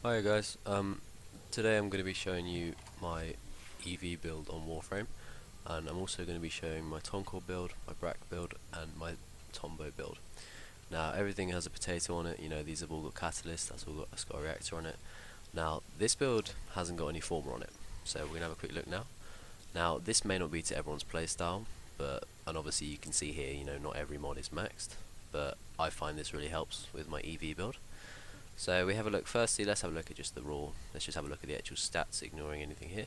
Hi guys, today I'm going to be showing you my EV build on Warframe, and I'm also going to be showing my Toncore build, my Brack build, and my Tombow build. Now everything has a potato on it, these have all got catalyst, that's got a reactor on it. Now this build hasn't got any former on it, so we're going to have a quick look now. Now this may not be to everyone's playstyle, and obviously you can see here, not every mod is maxed, but I find this really helps with my EV build. So we have a look. Firstly, let's have a look at just the raw. Let's just have a look at the actual stats, ignoring anything here.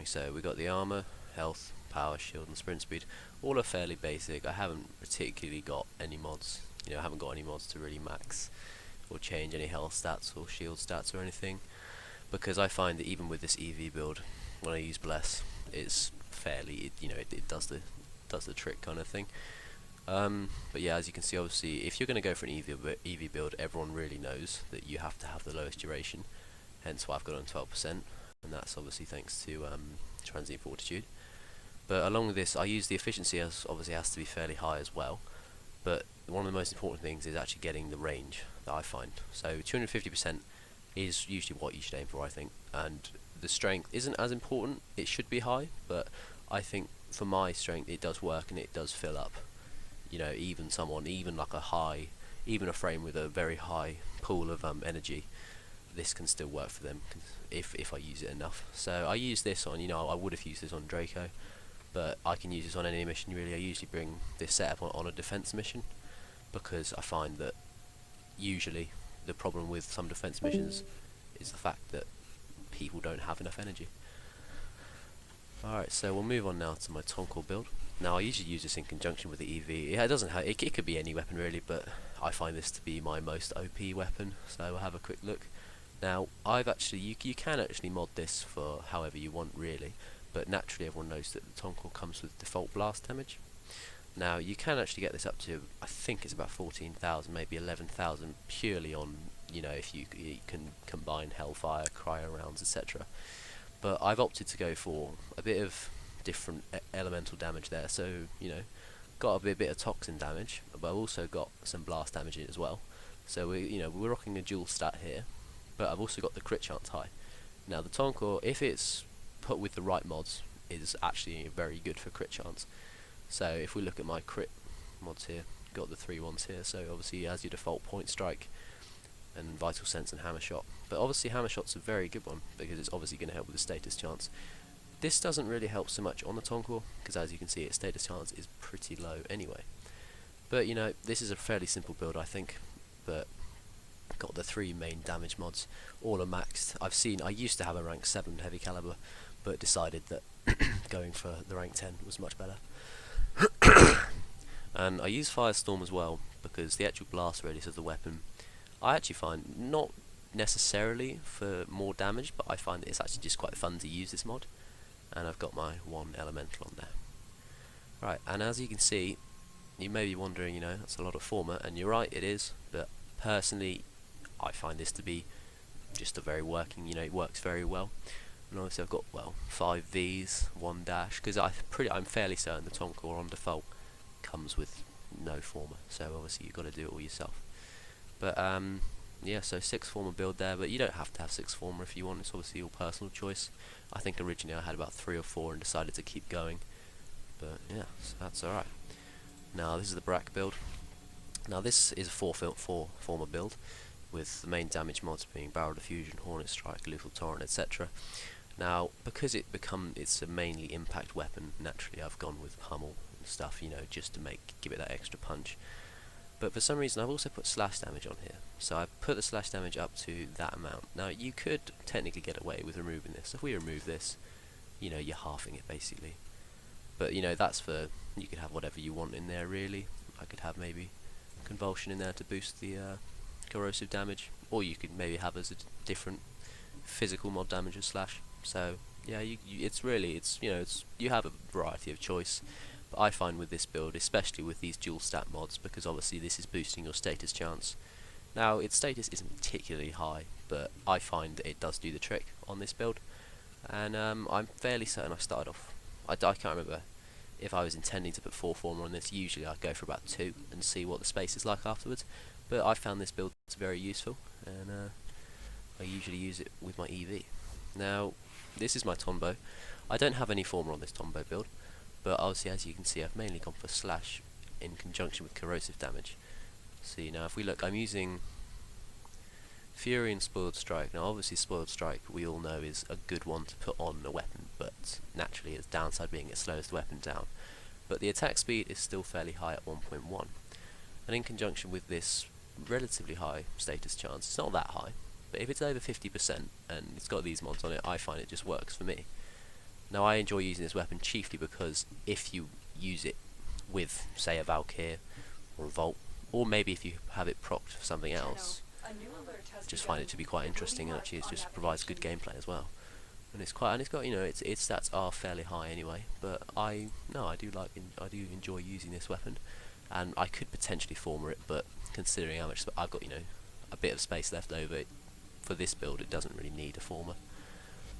So we got the armor, health, power, shield, and sprint speed. All are fairly basic. I haven't particularly got any mods. I haven't got any mods to really max or change any health stats or shield stats or anything, because I find that even with this EV build, when I use Bless, it's fairly, it does the trick kind of thing. But yeah, as you can see, obviously, if you're going to go for an EV build, everyone really knows that you have to have the lowest duration. Hence why I've got on 12%, and that's obviously thanks to transient fortitude. But along with this, I use the efficiency as obviously has to be fairly high as well. But one of the most important things is actually getting the range that I find. So 250% is usually what you should aim for, I think. And the strength isn't as important. It should be high, but I think for my strength, it does work and it does fill up. Even like even a frame with a very high pool of energy, this can still work for them if I use it enough. So I use this on, I would have used this on Draco, but I can use this on any mission really. I usually bring this setup on a defense mission, because I find that usually the problem with some defense missions is the fact that people don't have enough energy. Alright, so we'll move on now to my Toncore build. Now I usually use this in conjunction with the EV. It doesn't have, it could be any weapon really, but I find this to be my most OP weapon, so we'll have a quick look. Now I've actually, you can actually mod this for however you want really, but naturally everyone knows that the Toncore comes with default blast damage. Now you can actually get this up to, I think it's about 14,000, maybe 11,000, purely on, if you can combine Hellfire, Cryo rounds, etc. But I've opted to go for a bit of different elemental damage there, so got a bit of toxin damage, but I've also got some blast damage in it as well. So we're rocking a dual stat here, but I've also got the crit chance high. Now the Toncore, if it's put with the right mods, is actually very good for crit chance. So if we look at my crit mods here, got the 3 ones here, so obviously as your default point strike and vital sense and hammer shot, but obviously hammer shot's a very good one because it's obviously going to help with the status chance. This doesn't really help so much on the Toncore, because as you can see its status chance is pretty low anyway. But this is a fairly simple build I think, but got the 3 main damage mods, all are maxed. I used to have a rank 7 heavy caliber, but decided that going for the rank 10 was much better. And I use Firestorm as well, because the actual blast radius of the weapon, I actually find not necessarily for more damage, but I find that it's actually just quite fun to use this mod. And I've got my 1 elemental on there. Right, and as you can see, you may be wondering, that's a lot of former, and you're right, it is, but personally, I find this to be just a very working, it works very well. And obviously I've got, 5 Vs, 1 dash, because I'm fairly certain the Toncore on default comes with no former, so obviously you've got to do it all yourself. But yeah, so 6 former build there, but you don't have to have 6 former if you want, it's obviously your personal choice. I think originally I had about 3 or 4 and decided to keep going, but yeah, so that's alright. Now this is the Brack build. Now this is a 4 former build, with the main damage mods being Barrel Diffusion, Hornet Strike, Lethal Torrent, etc. Now, because it's a mainly impact weapon, naturally I've gone with Pummel and stuff, just to give it that extra punch. But for some reason I've also put slash damage on here, so I've put the slash damage up to that amount. Now you could technically get away with removing this. If we remove this, you're halving it basically. But that's for, you could have whatever you want in there really. I could have maybe Convulsion in there to boost the corrosive damage, or you could maybe have as a different physical mod damage as slash. So yeah, you have a variety of choice. But I find with this build, especially with these dual stat mods, because obviously this is boosting your status chance. Now its status isn't particularly high, but I find that it does do the trick on this build. And I'm fairly certain I started off, I can't remember if I was intending to put 4 former on this. Usually I'd go for about 2 and see what the space is like afterwards, but I found this build very useful, and I usually use it with my EV. Now, this is my Tombow. I don't have any former on this Tombow build, but obviously as you can see I've mainly gone for slash in conjunction with corrosive damage. See, now if we look, I'm using Fury and Spoiled Strike. Now obviously Spoiled Strike we all know is a good one to put on a weapon, but naturally its downside being it slows the weapon down. But the attack speed is still fairly high at 1.1, and in conjunction with this relatively high status chance, it's not that high, but if it's over 50% and it's got these mods on it, I find it just works for me. Now I enjoy using this weapon chiefly because if you use it with, say, a Valkyr or a Volt, or maybe if you have it procced for something else, just find it to be quite interesting, and actually it just provides good gameplay as well. And it's got, you know, its stats are fairly high anyway, but I do enjoy using this weapon, and I could potentially former it, but considering how much I've got, you know, a bit of space left over for this build, it doesn't really need a former.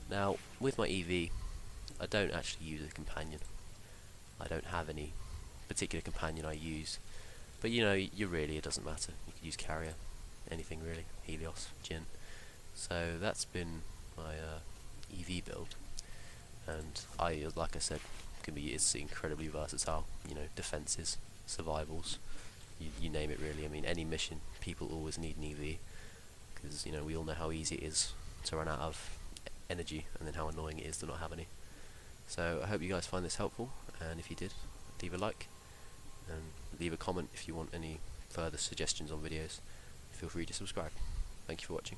Now with my EV, I don't actually use a companion. I don't have any particular companion I use, but you know, it doesn't matter. You could use carrier, anything really, Helios, Jin. So that's been my EV build, and like I said, it's incredibly versatile. You know, defenses, survivals, you name it really. I mean, any mission, people always need an EV, because you know we all know how easy it is to run out of energy, and then how annoying it is to not have any. So I hope you guys find this helpful, and if you did, leave a like and leave a comment if you want any further suggestions on videos. Feel free to subscribe. Thank you for watching.